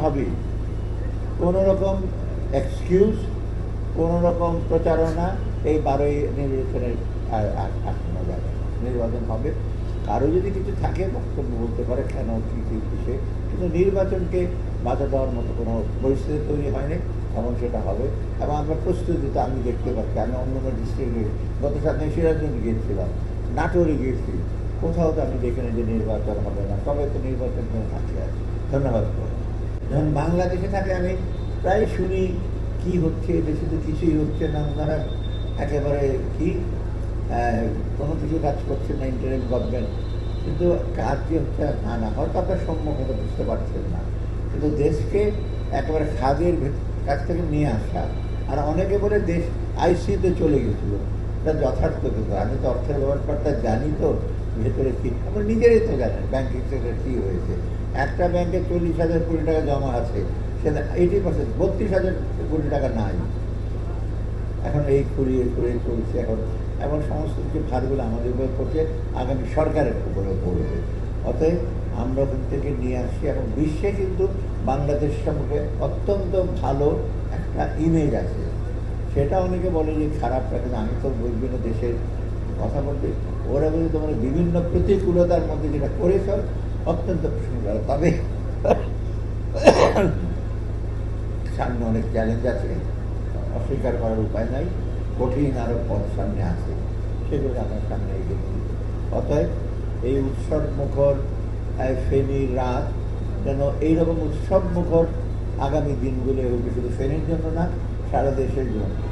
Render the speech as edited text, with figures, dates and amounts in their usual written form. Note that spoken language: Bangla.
হবেই। কোনো রকম এক্সকিউজ, কোনো রকম প্রচারণা এই 12ই নির্বাচনের আসন্ন যাবে, নির্বাচন হবে। কারো যদি কিছু থাকে বক্তব্য বলতে পারে, কেন কী কী কিসে, কিন্তু নির্বাচনকে বাধা দেওয়ার মতো কোনো পরিস্থিতি তৈরি হয়নি, এবং সেটা হবে। এবং আমরা প্রস্তুতি তো আমি দেখতে পাচ্ছি, আমি অন্য ডিস্ট্রিক্টে গত সপ্তাহে সিরাজগঞ্জ গিয়েছিলাম, নাটোরে গিয়েছি, কোথাও তো আমি দেখিনি যে নির্বাচন হবে না, সবাই তো নির্বাচন করে থাকতে আছে। ধন্যবাদ। যখন বাংলাদেশে থাকে আমি প্রায় শুনি কি হচ্ছে, দেশে তো কিছুই হচ্ছে না, ওনারা একেবারে কি কোনো কিছু কাজ করছে না, ইন্টারিম গভর্নমেন্ট, কিন্তু কাজ যে হচ্ছে তা না, হয়তো আপনার সম্মুখে বুঝতে পারছেন না, কিন্তু দেশকে একেবারে খাদের কাছ থেকে নিয়ে আসা। আর অনেকে বলে দেশ আইসিইউতে চলে গেছিল, এটা যথার্থ, কিন্তু আমি তো অর্থের ব্যাপারটা জানি, তো ভেতরে কি আমার নিজেরই তো জানেন ব্যাংকিং সেক্টর কী হয়েছে। একটা ব্যাংকে 40,000 কোটি টাকা জমা আছে, সেটা 80%, 32,000 কোটি টাকা নাই। এখন এই খুঁড়িয়ে খুঁড়িয়ে চলছে এখন, এবং সমস্ত কিছু ভারগুলো আমাদের উপরে পড়ছে, আগামী সরকারের উপরে পড়বে। অতএব আমরা ওখান থেকে নিয়ে আসি, এবং বিশ্বে কিন্তু বাংলাদেশ সম্পর্কে অত্যন্ত ভালো একটা ইমেজ আছে। সেটা অনেকে বলে যে খারাপ, কিন্তু আমি তো বিভিন্ন দেশের কথা বলতে, ওরা বলে তোমার বিভিন্ন প্রতিকূলতার মধ্যে যেটা করেছ অত্যন্ত প্রশংসা। তবে সামনে অনেক চ্যালেঞ্জ আছে, অস্বীকার করার উপায় নাই, কঠিন আরও পথ সামনে আছে, সেগুলো আমার সামনে এগিয়ে দিই। অতএব এই উৎসব মুখর ফেনীর রাত যেন এইরকম উৎসব মুখর আগামী দিনগুলো হবে, শুধু ফেনীর জন্য না, সারা দেশের জন্য।